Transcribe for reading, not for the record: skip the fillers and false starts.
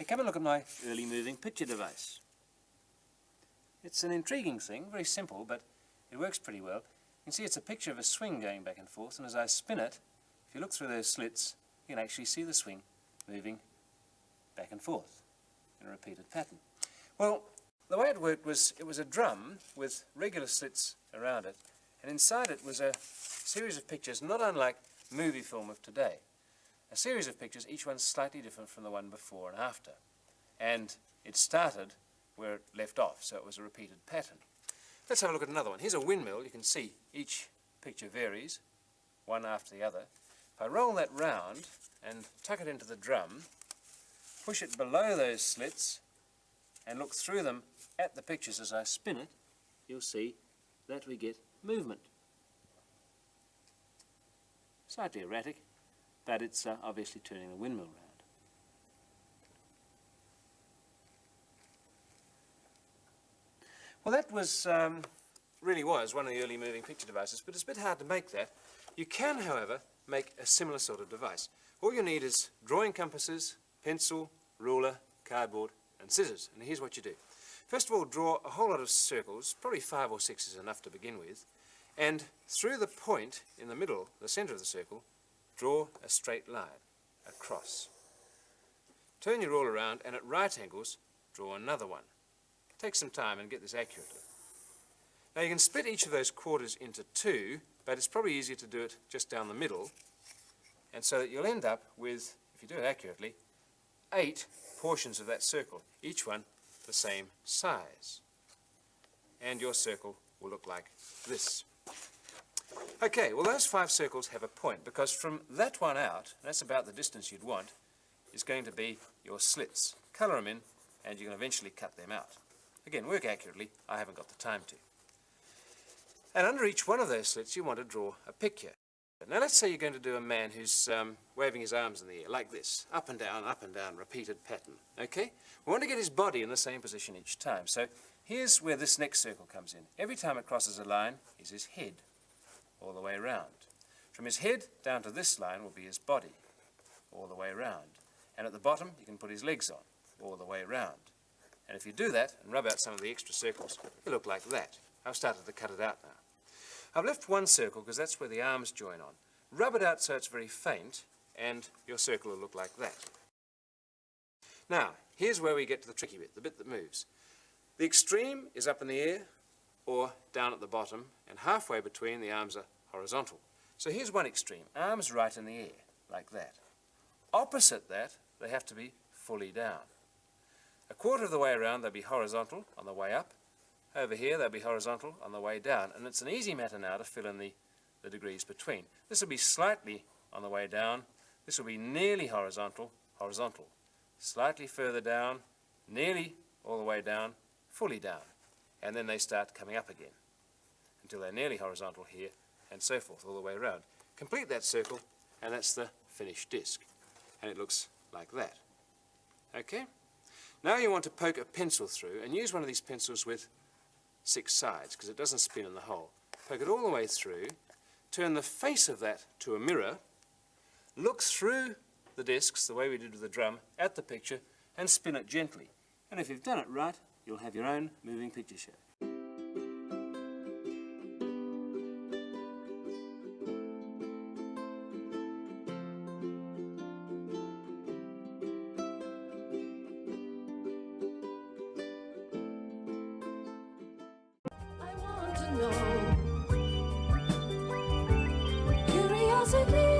come and look at my early moving picture device. It's an intriguing thing, very simple, but it works pretty well. You can see it's a picture of a swing going back and forth, and as I spin it, if you look through those slits, you can actually see the swing moving back and forth in a repeated pattern. Well, the way it worked was, it was a drum with regular slits around it, and inside it was a series of pictures not unlike movie film of today. A series of pictures, each one slightly different from the one before and after. And it started where it left off, so it was a repeated pattern. Let's have a look at another one. Here's a windmill. You can see each picture varies, one after the other. If I roll that round and tuck it into the drum, push it below those slits, and look through them at the pictures as I spin it, you'll see that we get movement. Slightly erratic, but it's obviously turning the windmill round. Well, that was really was one of the early moving picture devices, but it's a bit hard to make that. You can, however, make a similar sort of device. All you need is drawing compasses, pencil, ruler, cardboard, and scissors. And here's what you do. First of all, draw a whole lot of circles, probably 5 or 6 is enough to begin with, and through the point in the middle, the center of the circle, draw a straight line across. Turn your ruler around, and at right angles, draw another one. Take some time and get this accurately. Now you can split each of those quarters into 2, but it's probably easier to do it just down the middle, and so that you'll end up with, if you do it accurately, 8 portions of that circle, each one the same size. And your circle will look like this. Okay, well those 5 circles have a point, because from that one out, that's about the distance you'd want, is going to be your slits. Colour them in, and you can eventually cut them out. Again, work accurately. I haven't got the time to. And under each one of those slits, you want to draw a picture. Now let's say you're going to do a man who's waving his arms in the air, like this, up and down, repeated pattern, okay? We want to get his body in the same position each time. So here's where this next circle comes in. Every time it crosses a line is his head, all the way around. From his head down to this line will be his body, all the way around. And at the bottom, you can put his legs on, all the way around. And if you do that and rub out some of the extra circles, it'll look like that. I've started to cut it out now. I've left one circle because that's where the arms join on. Rub it out so it's very faint, and your circle will look like that. Now, here's where we get to the tricky bit, the bit that moves. The extreme is up in the air or down at the bottom, and halfway between the arms are horizontal. So here's one extreme, arms right in the air, like that. Opposite that, they have to be fully down. A quarter of the way around, they'll be horizontal on the way up. Over here, they'll be horizontal on the way down. And it's an easy matter now to fill in the degrees between. This will be slightly on the way down. This will be nearly horizontal, horizontal. Slightly further down, nearly all the way down, fully down. And then they start coming up again until they're nearly horizontal here, and so forth, all the way around. Complete that circle, and that's the finished disc. And it looks like that. Okay? Now you want to poke a pencil through, and use one of these pencils with 6 sides, because it doesn't spin in the hole. Poke it all the way through, turn the face of that to a mirror, look through the discs, the way we did with the drum, at the picture, and spin it gently. And if you've done it right, you'll have your own moving picture show. Curiosity